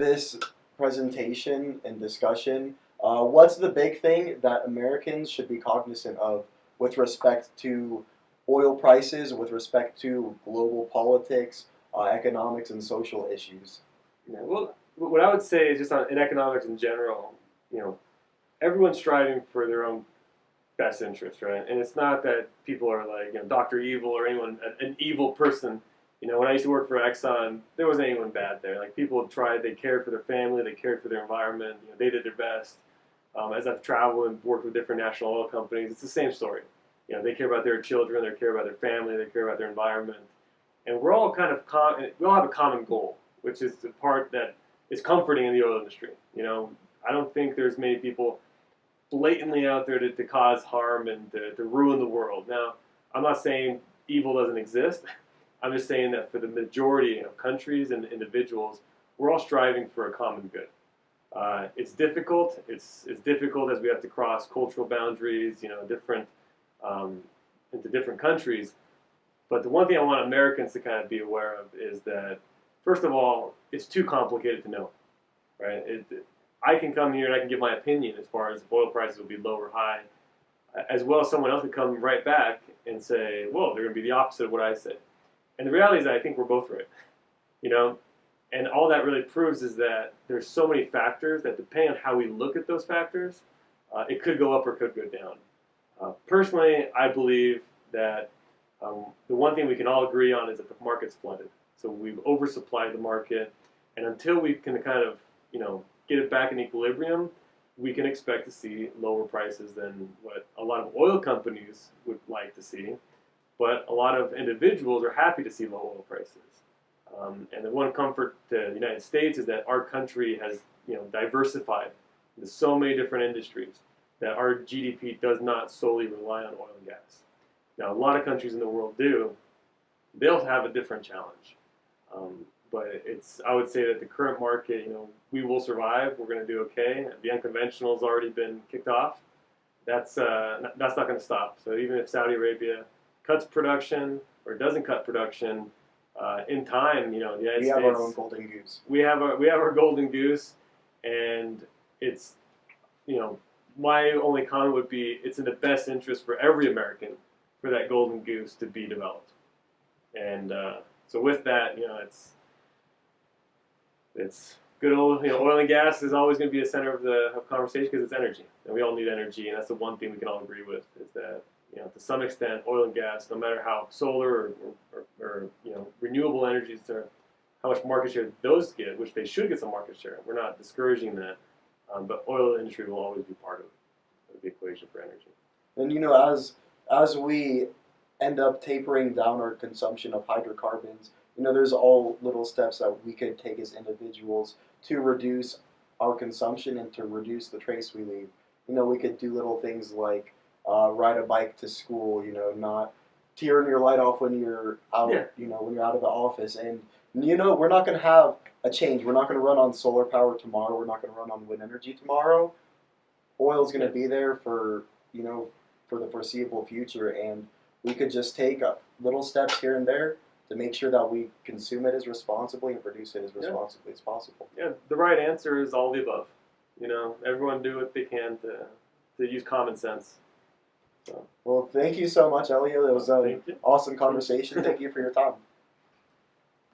this presentation and discussion, what's the big thing that Americans should be cognizant of with respect to oil prices, with respect to global politics, economics, and social issues? Yeah, well, what I would say is just in economics in general, everyone's striving for their own best interest, right? And it's not that people are like, Dr. Evil or anyone, an evil person. When I used to work for Exxon, there wasn't anyone bad there. Like people tried, they cared for their family, they cared for their environment, they did their best. As I've traveled and worked with different national oil companies, it's the same story. They care about their children, they care about their family, they care about their environment, and we're all we all have a common goal, which is the part that is comforting in the oil industry. I don't think there's many people blatantly out there to cause harm and to ruin the world. Now, I'm not saying evil doesn't exist. I'm just saying that for the majority of countries and individuals, we're all striving for a common good. It's difficult. It's difficult as we have to cross cultural boundaries, different into different countries. But the one thing I want Americans to kind of be aware of is that, first of all, it's too complicated to know, right? I can come here and I can give my opinion as far as if oil prices will be low or high, as well as someone else could come right back and say, well, they're going to be the opposite of what I say. And the reality is that I think we're both right, And all that really proves is that there's so many factors that depending on how we look at those factors, it could go up or could go down. Personally, I believe that the one thing we can all agree on is that the market's flooded. So we've oversupplied the market, and until we can kind of, get it back in equilibrium, we can expect to see lower prices than what a lot of oil companies would like to see. But a lot of individuals are happy to see low oil prices. And the one comfort to the United States is that our country has, diversified into so many different industries that our GDP does not solely rely on oil and gas. Now, a lot of countries in the world do. They'll have a different challenge. But I would say that the current market, we will survive. We're going to do okay. The unconventional has already been kicked off. That's not going to stop. So even if Saudi Arabia cuts production or doesn't cut production, in time, the United States. We have our own golden goose. We have our golden goose, and it's, my only comment would be it's in the best interest for every American for that golden goose to be developed. And so with that, it's good old, oil and gas is always going to be a center of conversation because it's energy, and we all need energy, and that's the one thing we can all agree with is that, to some extent, oil and gas, no matter how solar or renewable energies are, how much market share those get, which they should get some market share. We're not discouraging that, but oil industry will always be part of the equation for energy. And as we end up tapering down our consumption of hydrocarbons, there's all little steps that we could take as individuals to reduce our consumption and to reduce the trace we leave. We could do little things like ride a bike to school, not turn your light off when you're out, when you're out of the office. And, we're not going to have a change. We're not going to run on solar power tomorrow. We're not going to run on wind energy tomorrow. Oil's going to be there for the foreseeable future. And we could just take little steps here and there to make sure that we consume it as responsibly and produce it as responsibly as possible. Yeah, the right answer is all the above. Everyone do what they can to use common sense. So. Well, thank you so much, Elio. It was an awesome conversation. Thank you for your time.